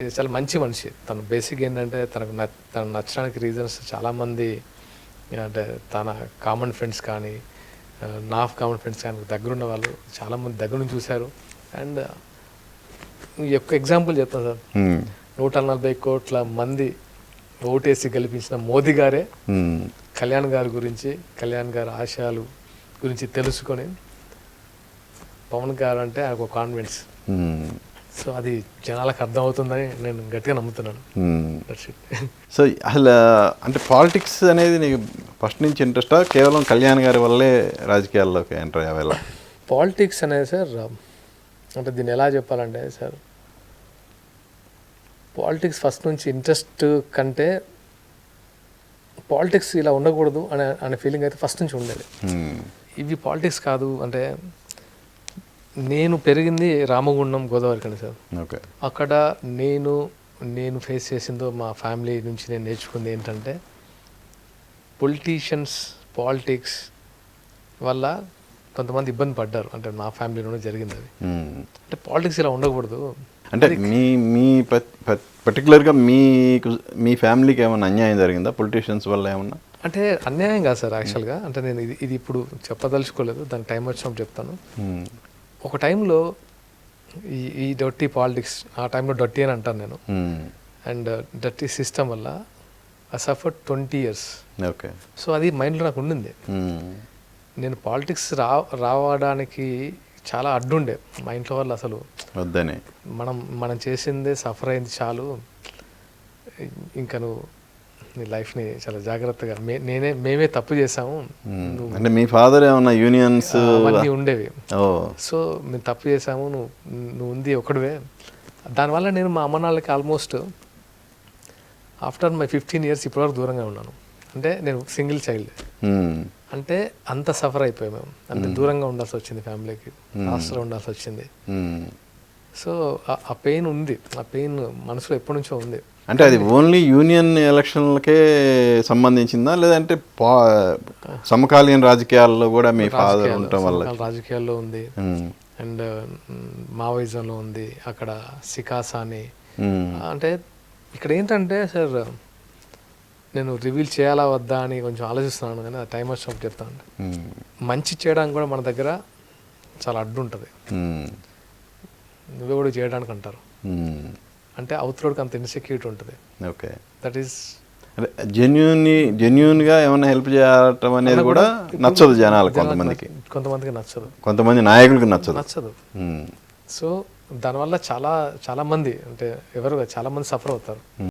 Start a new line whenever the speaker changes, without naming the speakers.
ఇది చాలా మంచి మనిషి. తను బేసిక్ ఏంటంటే తనకు నచ్చడానికి రీజన్స్ చాలామంది అంటే తన కామన్ ఫ్రెండ్స్ కానీ, నా కామన్ ఫ్రెండ్స్ కానీ దగ్గరున్న వాళ్ళు చాలామంది దగ్గర నుంచి చూశారు. అండ్ ఈ యొక్క ఎగ్జాంపుల్ చెప్తాను సార్. 140 కోట్ల మంది ఓటేసి గెలిపించిన మోదీ గారే కళ్యాణ్ గారి గురించి, కళ్యాణ్ గారి ఆశయాలు గురించి తెలుసుకొని పవన్ గారు అంటే ఆయనకు ఒక కాన్ఫిడెన్స్. సో అది జనాలకు అర్థమవుతుందని నేను గట్టిగా నమ్ముతున్నాను.
సో అసలు అంటే పాలిటిక్స్ అనేది నీకు ఫస్ట్ నుంచి ఇంట్రెస్టా, కేవలం కళ్యాణ్ గారి వల్లే రాజకీయాల్లోకి ఎంటర్ అయ్యేలా?
పాలిటిక్స్ అనేది సార్ అంటే దీన్ని ఎలా చెప్పాలంటే సార్, పాలిటిక్స్ ఫస్ట్ నుంచి ఇంట్రెస్ట్ కంటే పాలిటిక్స్ ఇలా ఉండకూడదు అనే ఫీలింగ్ అయితే ఫస్ట్ నుంచి ఉండేది. ఇవి పాలిటిక్స్ కాదు అంటే, నేను పెరిగింది రామగుండం గోదావరి కండి సార్.
ఓకే.
అక్కడ నేను ఫేస్ చేసిందో మా ఫ్యామిలీ నుంచి నేను నేర్చుకుంది ఏంటంటే, పొలిటీషియన్స్ పాలిటిక్స్ వల్ల కొంతమంది ఇబ్బంది పడ్డారు. అంటే నా ఫ్యామిలీలోనే జరిగింది అది. అంటే పాలిటిక్స్ ఇలా ఉండకూడదు
అంటే మీ పర్టికులర్గా మీ ఫ్యామిలీకి ఏమన్నా అన్యాయం జరిగిందా పొలిటీషియన్స్ వల్ల ఏమన్నా?
అంటే అన్యాయం కాదు సార్ యాక్చువల్గా. అంటే నేను ఇది ఇప్పుడు చెప్పదలుచుకోలేదు, దానికి టైం వచ్చినప్పుడు చెప్తాను. ఒక టైంలో ఈ డర్టీ పాలిటిక్స్, ఆ టైంలో డర్టీ అని అంటాను నేను. అండ్ డర్టీ సిస్టమ్ వల్ల I suffer 20 years.
Okay.
So అది మైండ్లో నాకు ఉండింది. నేను పాలిటిక్స్ రావడానికి చాలా అడ్డుండే మా ఇంట్లో వాళ్ళు. అసలు
వద్దని
మనం చేసిందే సఫర్ అయింది చాలు, ఇంకా నువ్వు నీ లైఫ్ని చాలా జాగ్రత్తగా మేమే తప్పు చేసాము.
అంటే మీ ఫాదర్ ఏమన్నా యూనియన్స్
అవన్నీ ఉండేవి. సో మేము తప్పు చేసాము, నువ్వు ఉంది ఒకటివే. దానివల్ల నేను మా అమ్మ నాన్నలకి ఆల్మోస్ట్ ఆఫ్టర్ మై 15 years ఇప్పటివరకు దూరంగా ఉన్నాను. అంటే నేను సింగిల్ చైల్డ్. అంటే అంత సఫర్ అయిపోయాం మేము. అంటే దూరంగా ఉండాల్సి వచ్చింది ఫ్యామిలీకి, హాస్టల్లో ఉండాల్సి వచ్చింది. సో ఆ పెయిన్ ఉంది, ఆ పెయిన్ మనసులో ఎప్పటి నుంచో ఉంది.
అంటే అది ఓన్లీ యూనియన్ ఎలక్షన్లకే సంబంధించిందా, లేదంటే సమకాలీన రాజకీయాల్లో కూడా మీ ఫాదర్ ఉండటం వల్ల?
రాజకీయాల్లో ఉంది, అండ్ మావోయిజంలో ఉంది, అక్కడ సికాసా అని. అంటే ఇక్కడ ఏంటంటే సార్, నేను రివీల్ చేయాలా వద్దా అని కొంచెం ఆలోచిస్తున్నాను, కానీ టైం వచ్చినప్పుడు చెప్తాను. మంచి చేయడానికి కూడా మన దగ్గర చాలా అడ్డు ఉంటుంది. నువ్వే కూడా చేయడానికి అంటారు. అంటే అవతలోడికి అంత ఇన్సెక్యూరిటీ ఉంటుంది.
ఓకే.
దట్ ఈస్
అంటే జెన్యూన్గా ఏమైనా హెల్ప్ చేయటం అనేది కూడా నచ్చదు జనాలు.
కొంతమందికి నచ్చదు,
కొంతమంది నాయకులకు నచ్చదు.
సో దానివల్ల చాలా మంది, అంటే చాలా మంది సఫర్ అవుతారు.